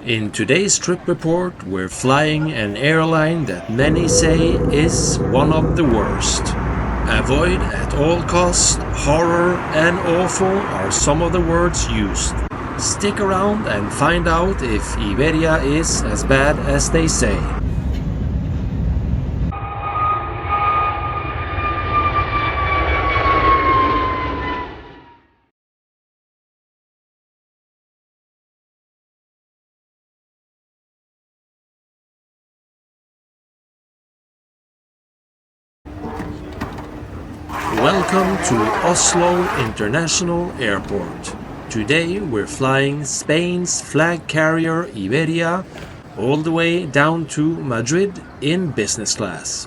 In today's trip report, we're flying an airline that many say is one of the worst. Avoid at all costs, horror and awful are some of the words used. Stick around and find out if Iberia is as bad as they say. Welcome to Oslo International Airport. Today we're flying Spain's flag carrier Iberia all the way down to Madrid in business class.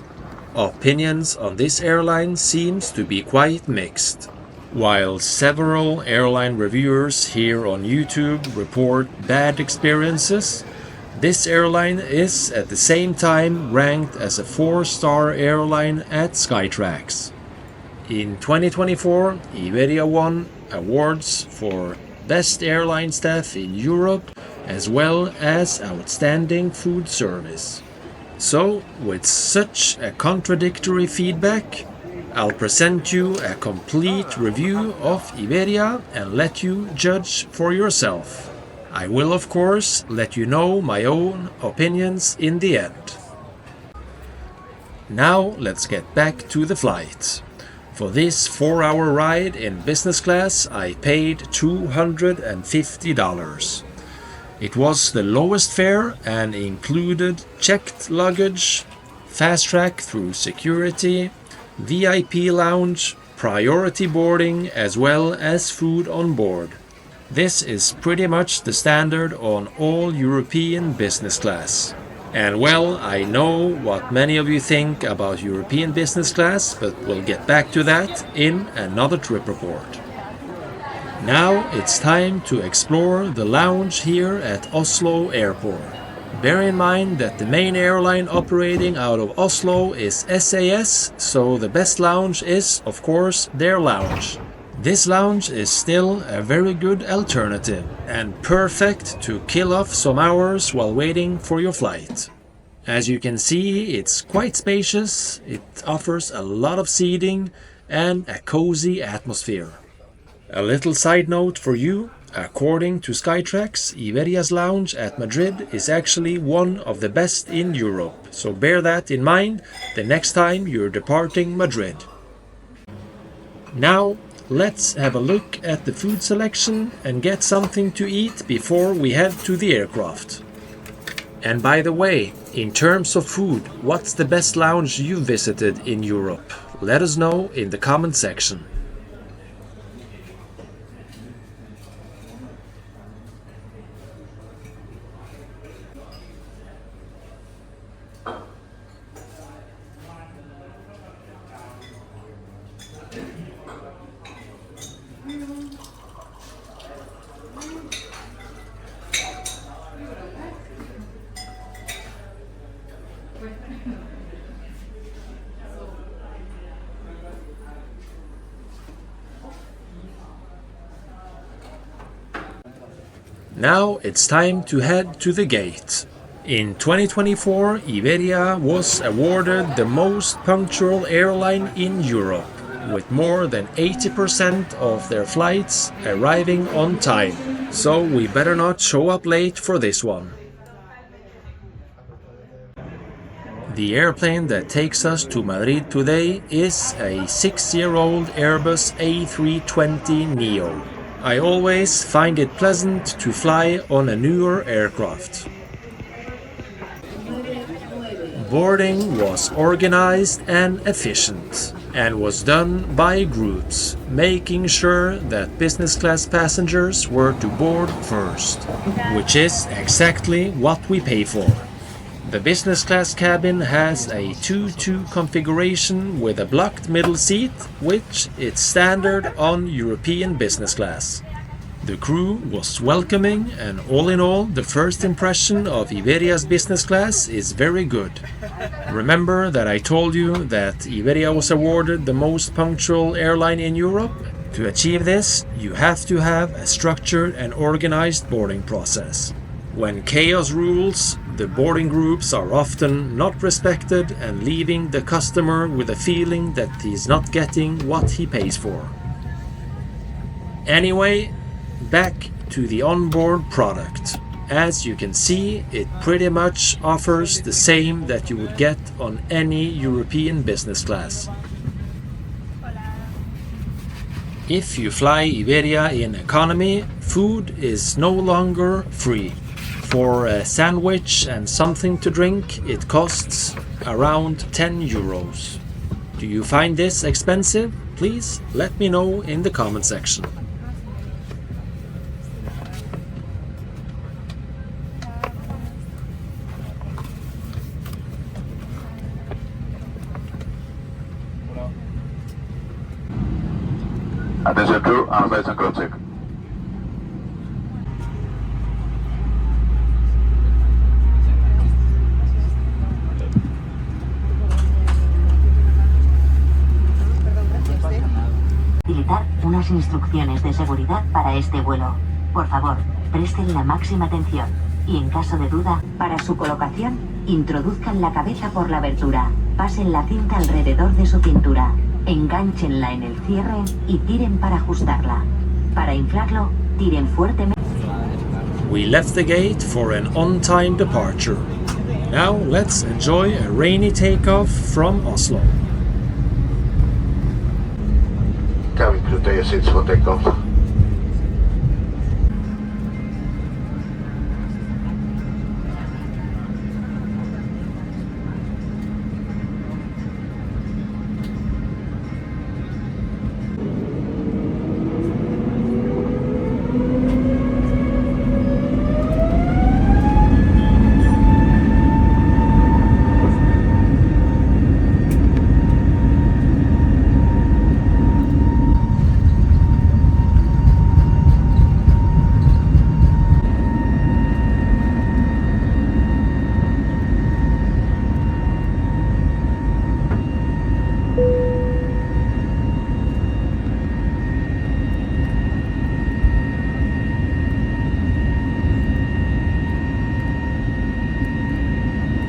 Opinions on this airline seems to be quite mixed. While several airline reviewers here on YouTube report bad experiences, this airline is at the same time ranked as a 4-star airline at Skytrax. In 2024, Iberia won awards for Best Airline Staff in Europe as well as Outstanding Food Service. So, with such a contradictory feedback, I'll present you a complete review of Iberia and let you judge for yourself. I will of course let you know my own opinions in the end. Now let's get back to the flight. For this 4-hour ride in business class, I paid $250. It was the lowest fare and included checked luggage, fast track through security, VIP lounge, priority boarding, as well as food on board. This is pretty much the standard on all European business class. And well, I know what many of you think about European business class, but we'll get back to that in another trip report. Now it's time to explore the lounge here at Oslo Airport. Bear in mind that the main airline operating out of Oslo is SAS, so the best lounge is, of course, their lounge. This lounge is still a very good alternative and perfect to kill off some hours while waiting for your flight. As you can see, it's quite spacious, it offers a lot of seating and a cozy atmosphere. A little side note for you, according to Skytrax, Iberia's lounge at Madrid is actually one of the best in Europe, so bear that in mind the next time you're departing Madrid. Now, let's have a look at the food selection and get something to eat before we head to the aircraft. And by the way, in terms of food, what's the best lounge you visited in Europe? Let us know in the comment section. Now it's time to head to the gate. In 2024, Iberia was awarded the most punctual airline in Europe, with more than 80% of their flights arriving on time. So we better not show up late for this one. The airplane that takes us to Madrid today is a 6-year-old Airbus A320 Neo. I always find it pleasant to fly on a newer aircraft. Boarding was organized and efficient, and was done by groups, making sure that business class passengers were to board first, which is exactly what we pay for. The business class cabin has a 2-2 configuration with a blocked middle seat, which is standard on European business class. The crew was welcoming, and all in all, the first impression of Iberia's business class is very good. Remember that I told you that Iberia was awarded the most punctual airline in Europe? To achieve this, you have to have a structured and organized boarding process. When chaos rules, the boarding groups are often not respected and leaving the customer with a feeling that he's not getting what he pays for. Anyway, back to the onboard product. As you can see, it pretty much offers the same that you would get on any European business class. If you fly Iberia in economy, food is no longer free. For a sandwich and something to drink, it costs around 10 euros. Do you find this expensive? Please let me know in the comment section. Attention crew, armbands and close check. Facilitar unas instrucciones de seguridad para este vuelo. Por favor, presten la máxima atención y en caso de duda, para su colocación, introduzcan la cabeza por la abertura, pasen la cinta alrededor de su cintura, engánchenla en el cierre y tiren para ajustarla. Para inflarlo, tiren fuertemente. We left the gate for an on-time departure. Now let's enjoy a rainy takeoff from Oslo. Cabin crew, take your seats for takeoff.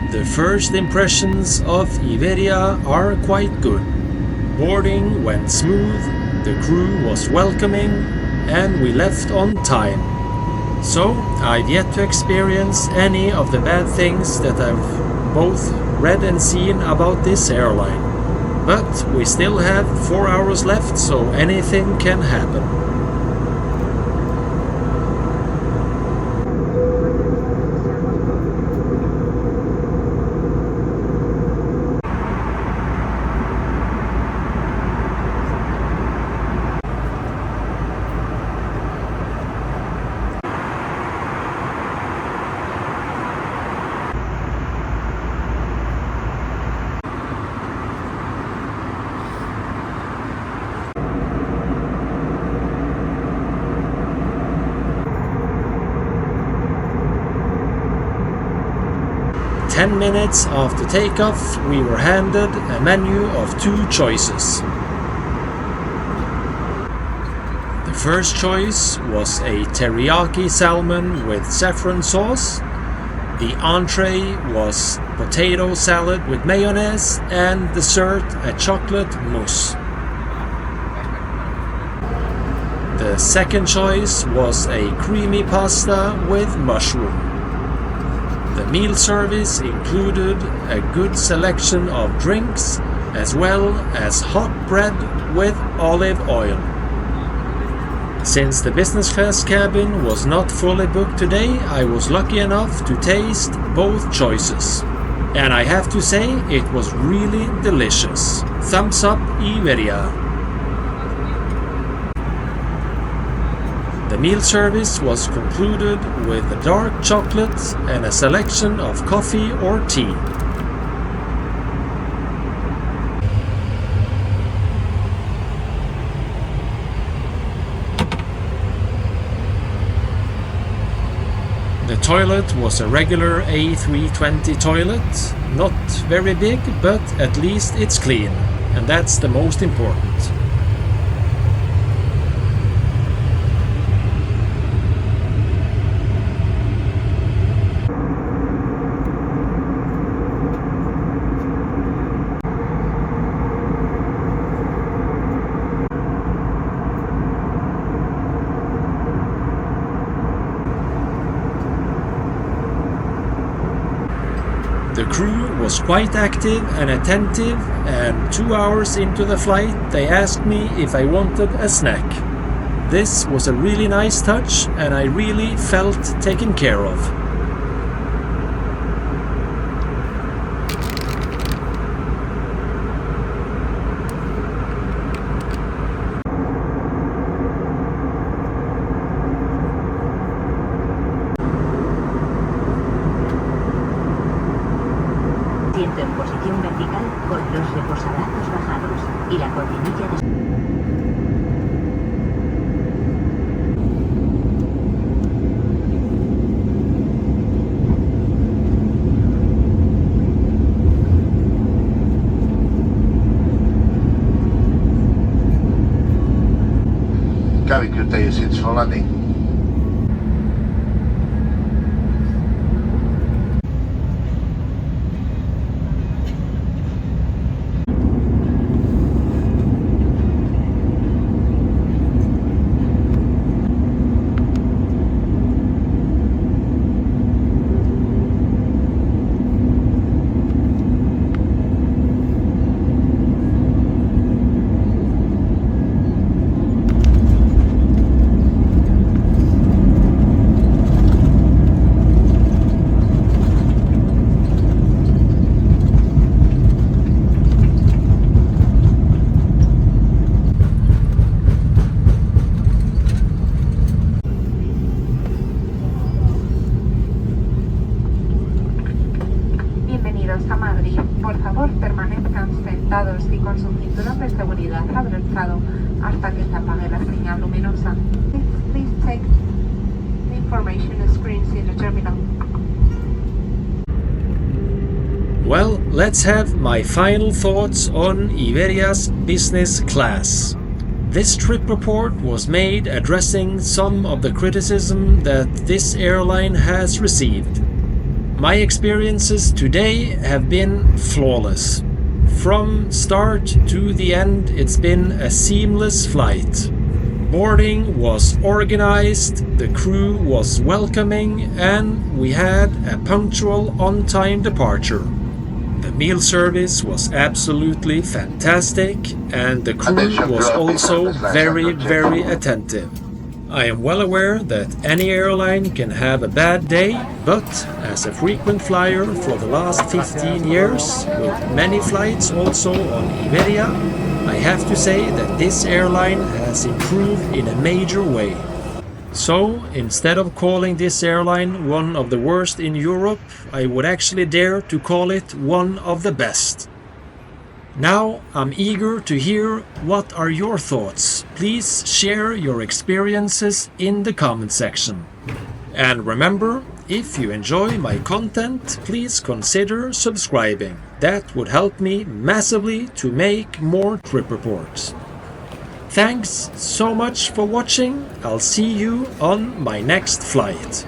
The first impressions of Iberia are quite good. Boarding went smooth, the crew was welcoming, and we left on time. So, I've yet to experience any of the bad things that I've both read and seen about this airline. But we still have 4 hours left, so anything can happen. Ten minutes after takeoff, we were handed a menu of 2 choices. The first choice was a teriyaki salmon with saffron sauce. The entree was potato salad with mayonnaise, and dessert a chocolate mousse. The second choice was a creamy pasta with mushroom. The meal service included a good selection of drinks as well as hot bread with olive oil. Since the business class cabin was not fully booked today, I was lucky enough to taste both choices. And I have to say, it was really delicious. Thumbs up, Iberia! The meal service was concluded with a dark chocolate and a selection of coffee or tea. The toilet was a regular A320 toilet, not very big, but at least it's clean, and that's the most important. The crew was quite active and attentive, and 2 hours into the flight they asked me if I wanted a snack. This was a really nice touch, and I really felt taken care of. Asiento en posición vertical con los reposabrazos bajados y la cortinilla de... Cabin crew, take your seats for landing. Bienvenidos a Madrid. Por favor, permanezcan sentados y con su cinturón de seguridad abrochado hasta que se apague la señal luminosa. Please take the information screens in the terminal. Well, let's have my final thoughts on Iberia's business class. This trip report was made addressing some of the criticism that this airline has received. My experiences today have been flawless. From start to the end, it's been a seamless flight. Boarding was organized, the crew was welcoming, and we had a punctual on-time departure. The meal service was absolutely fantastic, and the crew was also very attentive. I am well aware that any airline can have a bad day, but as a frequent flyer for the last 15 years, with many flights also on Iberia, I have to say that this airline has improved in a major way. So, instead of calling this airline one of the worst in Europe, I would actually dare to call it one of the best. Now, I'm eager to hear what are your thoughts. Please share your experiences in the comment section. And remember, if you enjoy my content, please consider subscribing. That would help me massively to make more trip reports. Thanks so much for watching. I'll see you on my next flight.